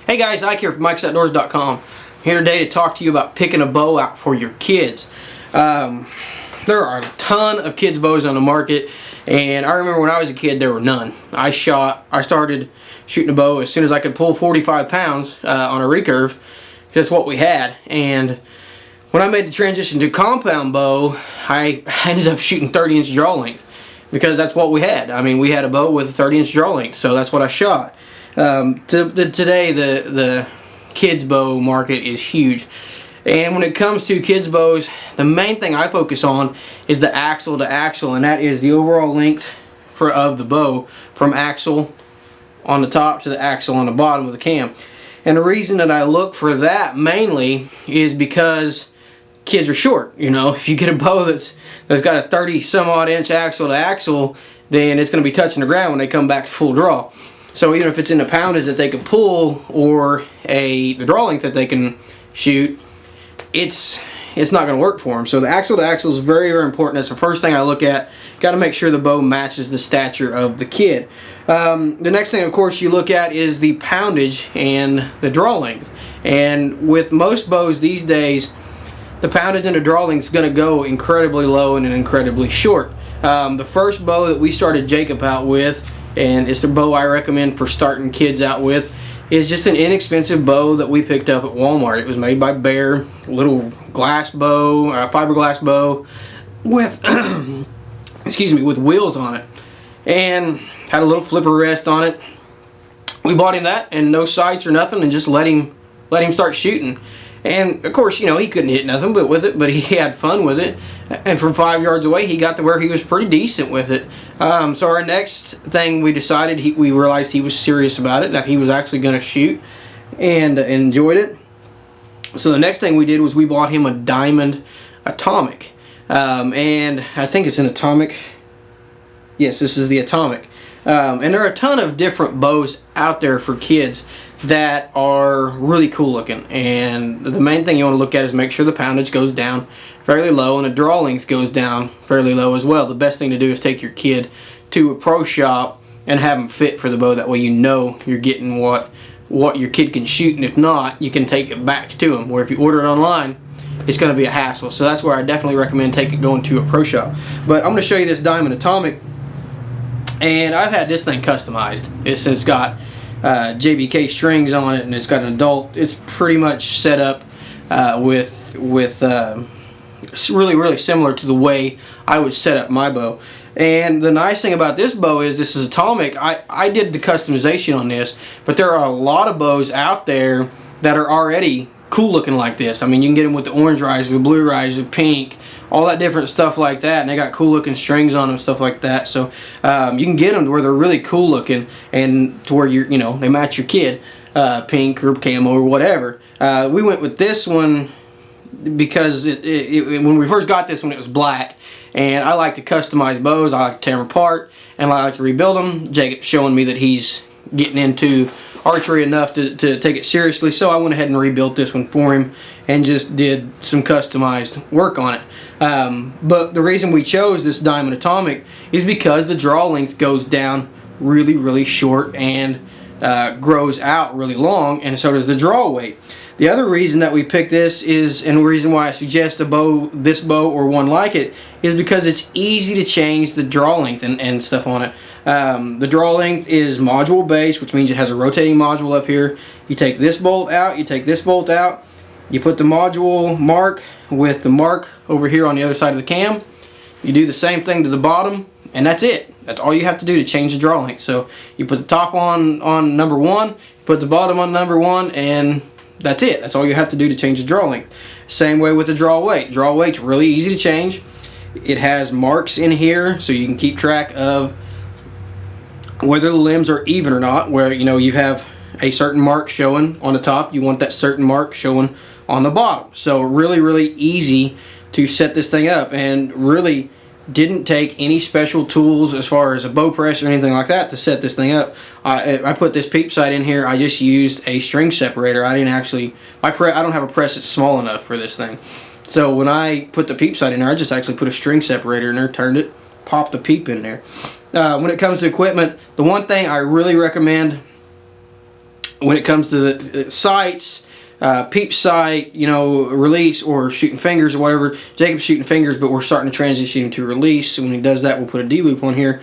Hey guys, Ike here from Mike'sOutdoors.com. Here today to talk to you about picking a bow out for your kids. There are a ton of kids' bows on the market, and I remember when I was a kid there were none. I started shooting a bow as soon as I could pull 45 pounds on a recurve. That's what we had. And when I made the transition to compound bow, I ended up shooting 30-inch draw length because that's what we had. I mean, we had a bow with a 30-inch draw length, so that's what I shot. Today the kids bow market is huge, and when it comes to kids bows, the main thing I focus on is the axle to axle, and that is the overall length of the bow from axle on the top to the axle on the bottom of the cam. And the reason that I look for that mainly is because kids are short. You know, if you get a bow that's got a 30 some odd inch axle to axle, then it's going to be touching the ground when they come back to full draw. So even if it's in the poundage that they can pull or the draw length that they can shoot, it's not going to work for them. So the axle to axle is very, very important. That's the first thing I look at. Got to make sure the bow matches the stature of the kid. The next thing, of course, you look at is the poundage and the draw length. And with most bows these days, the poundage and the draw length is going to go incredibly low and incredibly short. The first bow that we started Jacob out with, and it's the bow I recommend for starting kids out with, is just an inexpensive bow that we picked up at Walmart. It was made by Bear, little glass bow, fiberglass bow with excuse me, with wheels on it, and had a little flipper rest on it. We bought him that, and no sights or nothing, and just let him start shooting. And of course, you know, he couldn't hit nothing but he had fun with it. And from 5 yards away, he got to where he was pretty decent with it. So our next thing we decided, we realized he was serious about it, that he was actually going to shoot, and enjoyed it. So the next thing we did was we bought him a Diamond Atomic. And I think it's an Atomic. Yes, this is the Atomic. And there are a ton of different bows out there for kids that are really cool looking, and the main thing you want to look at is make sure the poundage goes down fairly low and the draw length goes down fairly low as well. The best thing to do is take your kid to a pro shop and have them fit for the bow. That way you know you're getting what your kid can shoot, and if not, you can take it back to them, where if you order it online, it's going to be a hassle. So that's where I definitely recommend going to a pro shop. But I'm going to show you this Diamond Atomic, and I've had this thing customized. It's got JBK strings on it, and it's got an adult. It's pretty much set up with really similar to the way I would set up my bow. And the nice thing about this bow is this is Atomic. I did the customization on this, but there are a lot of bows out there that are already cool looking like this. I mean, you can get them with the orange riser, the blue riser, pink, all that different stuff like that, and they got cool looking strings on them, stuff like that. So you can get them to where they're really cool looking, and to where they match your kid, pink or camo or whatever. We went with this one because when we first got this one, it was black, and I like to customize bows. I like to tear them apart, and I like to rebuild them. Jacob's showing me that he's getting into archery enough to take it seriously, so I went ahead and rebuilt this one for him and just did some customized work on it. But the reason we chose this Diamond Atomic is because the draw length goes down really short and grows out really long, and so does the draw weight. The other reason that we picked this is, and the reason why I suggest this bow or one like it, is because it's easy to change the draw length and stuff on it. The draw length is module based, which means it has a rotating module up here. You take this bolt out, you take this bolt out, you put the module mark with the mark over here on the other side of the cam. You do the same thing to the bottom, and that's it. That's all you have to do to change the draw length. So you put the top on number one, you put the bottom on number one, and that's it. That's all you have to do to change the draw length. Same way with the draw weight. Draw weight's really easy to change. It has marks in here so you can keep track of whether the limbs are even or not, where you have a certain mark showing on the top, you want that certain mark showing on the bottom. So really easy to set this thing up, and really didn't take any special tools as far as a bow press or anything like that to set this thing up. I put this peep sight in here. I just used a string separator. I don't have a press that's small enough for this thing. So when I put the peep sight in there, I just actually put a string separator in there, turned it, popped the peep in there. When it comes to equipment, the one thing I really recommend when it comes to the sights, peep sight, you know, release or shooting fingers or whatever. Jacob's shooting fingers, but we're starting to transition to release. So when he does that, we'll put a D-loop on here.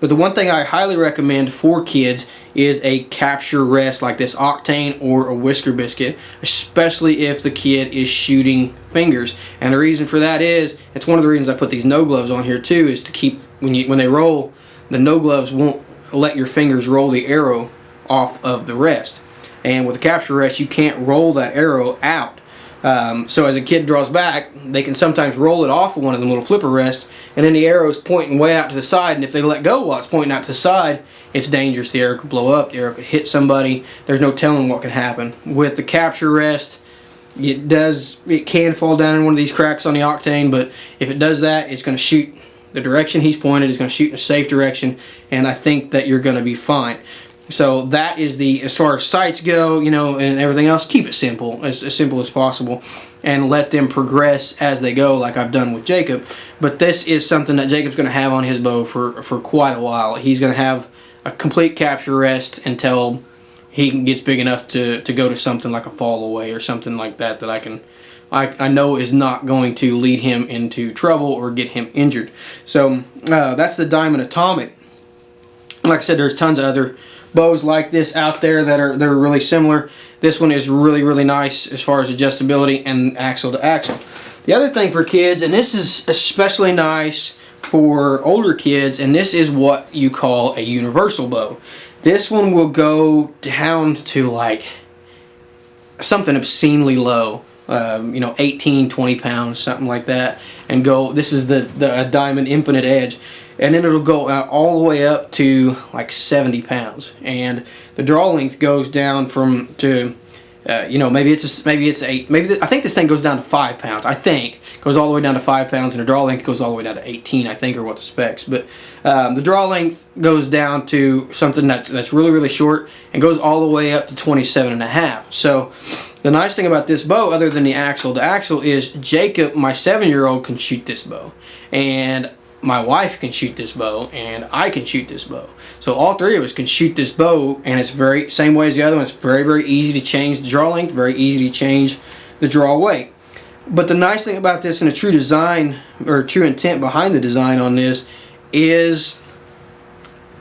But the one thing I highly recommend for kids is a capture rest like this Octane or a Whisker Biscuit, especially if the kid is shooting fingers. And the reason for that is, it's one of the reasons I put these no gloves on here too, is to keep, when they roll, the no gloves won't let your fingers roll the arrow off of the rest. And with a capture rest, you can't roll that arrow out. So as a kid draws back, they can sometimes roll it off of one of them little flipper rests, and then the arrow's pointing way out to the side, and if they let go while it's pointing out to the side, it's dangerous. The arrow could blow up, the arrow could hit somebody. There's no telling what can happen. With the capture rest, it can fall down in one of these cracks on the Octane, but if it does that, it's going to shoot the direction he's pointed, it's going to shoot in a safe direction, and I think that you're going to be fine. So that is as far as sights go, you know, and everything else, keep it simple, as simple as possible, and let them progress as they go, like I've done with Jacob. But this is something that Jacob's going to have on his bow for quite a while. He's going to have a complete capture rest until he gets big enough to go to something like a fall away or something like that I know is not going to lead him into trouble or get him injured. So that's the Diamond Atomic. Like I said, there's tons of other bows like this out there that are really similar. This one is really nice as far as adjustability and axle to axle. The other thing for kids, and this is especially nice for older kids, and this is what you call a universal bow. This one will go down to like something obscenely low, you know, 18, 20 pounds, something like that, and go. This is the Diamond Infinite Edge. And then it'll go out all the way up to like 70 pounds, and the draw length goes down to you know, maybe it's 8, I think this thing goes down to 5 pounds. I think goes all the way down to 5 pounds, and the draw length goes all the way down to 18, I think, or what the specs. But the draw length goes down to something that's really short and goes all the way up to 27.5. So the nice thing about this bow, other than the axle to axle, is Jacob, my 7-year-old, can shoot this bow, and my wife can shoot this bow, and I can shoot this bow. So all three of us can shoot this bow, and it's same way as the other one. It's very easy to change the draw length, very easy to change the draw weight. But the nice thing about this, and a true design or true intent behind the design on this, is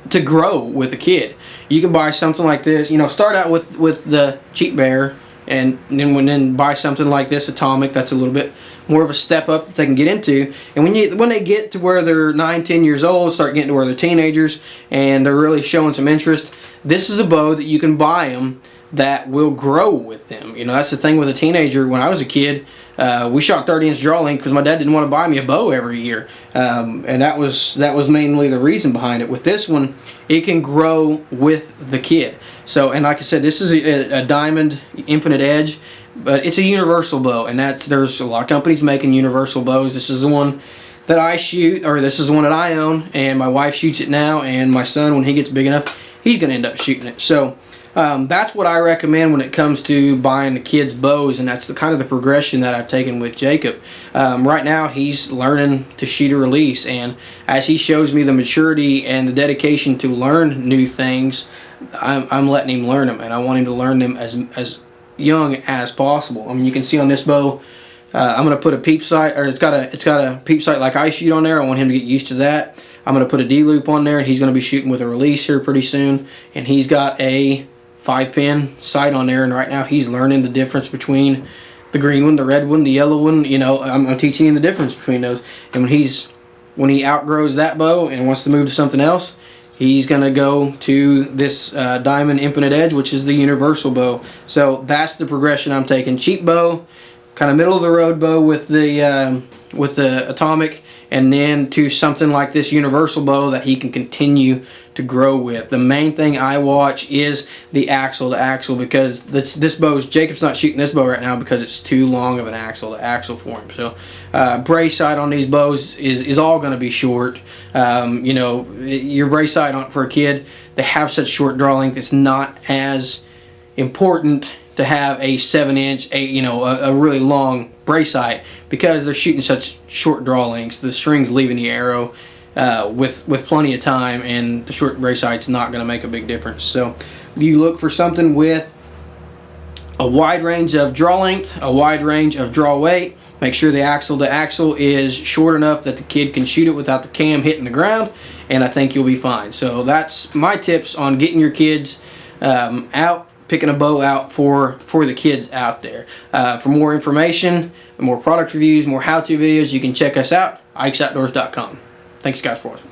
to grow with a kid. You can buy something like this, you know, start out with the Cheap Bear, and then buy something like this Atomic that's a little bit more of a step up that they can get into. And when they get to where they're 9, 10 years old, start getting to where they're teenagers and they're really showing some interest, this is a bow that you can buy them that will grow with them. You know, that's the thing with a teenager. When I was a kid, we shot 30-inch draw length because my dad didn't want to buy me a bow every year, and that was mainly the reason behind it. With this one, it can grow with the kid. So, and like I said, this is a Diamond Infinite Edge, but it's a universal bow, and there's a lot of companies making universal bows. This is the one that I shoot, or this is the one that I own, and my wife shoots it now, and my son, when he gets big enough, he's going to end up shooting it. So that's what I recommend when it comes to buying the kids' bows, and that's the kind of the progression that I've taken with Jacob. Right now, he's learning to shoot a release, and as he shows me the maturity and the dedication to learn new things, I'm letting him learn them, and I want him to learn them as young as possible. I mean, you can see on this bow, I'm going to put a peep sight, or it's got a peep sight like I shoot on there. I want him to get used to that. I'm going to put a D-loop on there, and he's going to be shooting with a release here pretty soon, and he's got a 5-pin sight on there, and right now he's learning the difference between the green one, the red one, the yellow one. You know, I'm teaching him the difference between those, and when he outgrows that bow and wants to move to something else, he's going to go to this Diamond Infinite Edge, which is the universal bow. So that's the progression I'm taking. Cheap bow, kind of middle of the road bow with the Atomic, and then to something like this universal bow that he can continue to grow with. The main thing I watch is the axle to axle, because Jacob's not shooting this bow right now because it's too long of an axle to axle for him. So brace sight on these bows is all going to be short. You know, your brace sight for a kid, they have such short draw length, it's not as important to have a 7-inch, a really long brace sight, because they're shooting such short draw lengths. The string's leaving the arrow with plenty of time, and the short brace sight's not going to make a big difference. So you look for something with a wide range of draw length, a wide range of draw weight. Make sure the axle to axle is short enough that the kid can shoot it without the cam hitting the ground, and I think you'll be fine. So that's my tips on getting your kids out, picking a bow out for the kids out there. For more information, more product reviews, more how-to videos, you can check us out, IkesOutdoors.com. Thanks guys for watching.